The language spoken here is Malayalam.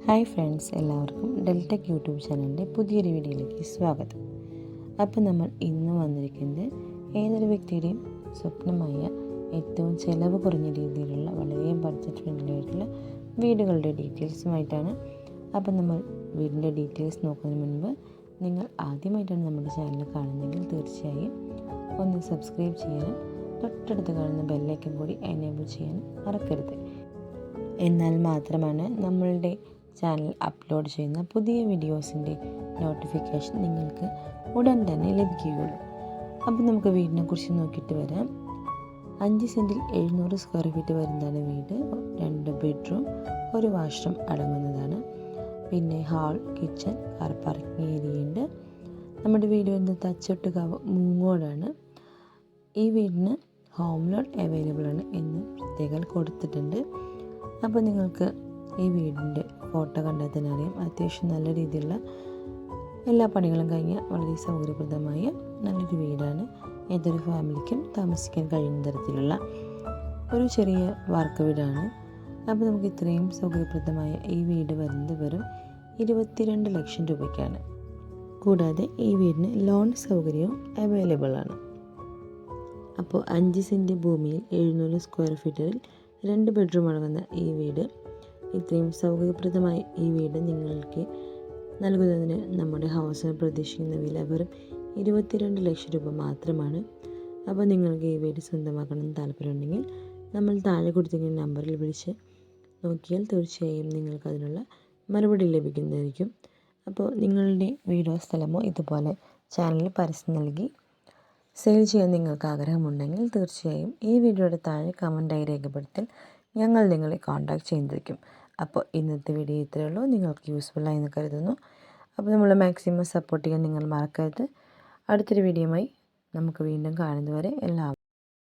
ഹായ് ഫ്രണ്ട്സ്, എല്ലാവർക്കും ഡെൽടെക് യൂട്യൂബ് ചാനലിൻ്റെ പുതിയൊരു വീഡിയോയിലേക്ക് സ്വാഗതം. അപ്പോൾ നമ്മൾ ഇന്ന് വന്നിരിക്കുന്നത് ഏതൊരു വ്യക്തിയുടെയും സ്വപ്നമായ ഏറ്റവും ചിലവ് കുറഞ്ഞ രീതിയിലുള്ള വളരെ ബഡ്ജറ്റ് ഫ്രണ്ട്ലി ആയിട്ടുള്ള വീടുകളുടെ ഡീറ്റെയിൽസുമായിട്ടാണ്. അപ്പോൾ നമ്മൾ വീടിൻ്റെ ഡീറ്റെയിൽസ് നോക്കുന്നതിന് മുൻപ് നിങ്ങൾ ആദ്യമായിട്ടാണ് നമ്മുടെ ചാനൽ കാണുന്നതെങ്കിൽ തീർച്ചയായും ഒന്ന് സബ്സ്ക്രൈബ് ചെയ്യാനും തൊട്ടടുത്ത് കാണുന്ന ബെല്ലൈക്കൻ കൂടി എനേബിൾ ചെയ്യാനും മറക്കരുത്. എന്നാൽ മാത്രമാണ് നമ്മളുടെ ചാനൽ അപ്ലോഡ് ചെയ്യുന്ന പുതിയ വീഡിയോസിൻ്റെ നോട്ടിഫിക്കേഷൻ നിങ്ങൾക്ക് ഉടൻ തന്നെ ലഭിക്കുകയുള്ളൂ. അപ്പോൾ നമുക്ക് വീടിനെ കുറിച്ച് നോക്കിയിട്ട് വരാം. 5 സെൻറ്റിൽ 700 സ്ക്വയർ ഫീറ്റ് വരുന്നതാണ് വീട്. 2 ബെഡ്റൂം, 1 വാഷ്റൂം അടങ്ങുന്നതാണ്. പിന്നെ hall, kitchen, car parking area ഉണ്ട്. നമ്മുടെ വീട് വരുന്നത് തച്ചൊട്ടുകാവ് മൂങ്ങോടാണ്. ഈ വീടിന് ഹോം ലോൺ അവൈലബിൾ ആണ് എന്ന് പ്രത്യേകം കൊടുത്തിട്ടുണ്ട്. അപ്പോൾ നിങ്ങൾക്ക് ഈ വീടിൻ്റെ ഫോട്ടോ കണ്ടാൽ തന്നെ അറിയാം, അത്യാവശ്യം നല്ല രീതിയിലുള്ള എല്ലാ പണികളും കഴിഞ്ഞ വളരെ സൗകര്യപ്രദമായ നല്ലൊരു വീടാണ്. ഏതൊരു ഫാമിലിക്കും താമസിക്കാൻ കഴിയുന്ന തരത്തിലുള്ള ഒരു ചെറിയ വാർക്ക വീടാണ്. അപ്പോൾ നമുക്ക് ഇത്രയും സൗകര്യപ്രദമായ ഈ വീട് വരുന്നത് വെറും 22 ലക്ഷം രൂപയ്ക്കാണ്. കൂടാതെ ഈ വീടിന് ലോൺ സൗകര്യവും അവൈലബിൾ ആണ്. അപ്പോൾ 5 സെൻറ്റ് ഭൂമിയിൽ 700 സ്ക്വയർ ഫീറ്റിൽ 2 ബെഡ്റൂം അടങ്ങുന്ന ഈ വീട്, ഇത്രയും സൗകര്യപ്രദമായ ഈ വീട് നിങ്ങൾക്ക് നൽകുന്നതിന് നമ്മുടെ ഹൗസിന് പ്രതീക്ഷിക്കുന്ന വില വെറും 22 ലക്ഷം രൂപ മാത്രമാണ്. അപ്പോൾ നിങ്ങൾക്ക് ഈ വീട് സ്വന്തമാക്കണമെന്ന് താല്പര്യമുണ്ടെങ്കിൽ നമ്മൾ താഴെ കൊടുത്തിരിക്കുന്ന നമ്പറിൽ വിളിച്ച് നോക്കിയാൽ തീർച്ചയായും നിങ്ങൾക്ക് അതിനുള്ള മറുപടി ലഭിക്കുന്നതായിരിക്കും. അപ്പോൾ നിങ്ങളുടെ വീടോ സ്ഥലമോ ഇതുപോലെ ചാനലിൽ പരസ്യം നൽകി സെയിൽ ചെയ്യാൻ നിങ്ങൾക്ക് ആഗ്രഹമുണ്ടെങ്കിൽ തീർച്ചയായും ഈ വീഡിയോയുടെ താഴെ കമൻറ്റായി രേഖപ്പെടുത്താൻ ഞങ്ങൾ നിങ്ങളെ കോൺടാക്റ്റ് ചെയ്യുന്നതായിരിക്കും. അപ്പോൾ ഇന്നത്തെ വീഡിയോ ഇത്രയേ ഉള്ളൂ. നിങ്ങൾക്ക് യൂസ്ഫുള്ളായി എന്ന് കരുതുന്നു. അപ്പോൾ നമ്മൾ മാക്സിമം സപ്പോർട്ട് ചെയ്യാൻ നിങ്ങൾ മറക്കരുത്. അടുത്തൊരു വീഡിയോയുമായി നമുക്ക് വീണ്ടും കാണുന്നതുവരെ എല്ലാവർക്കും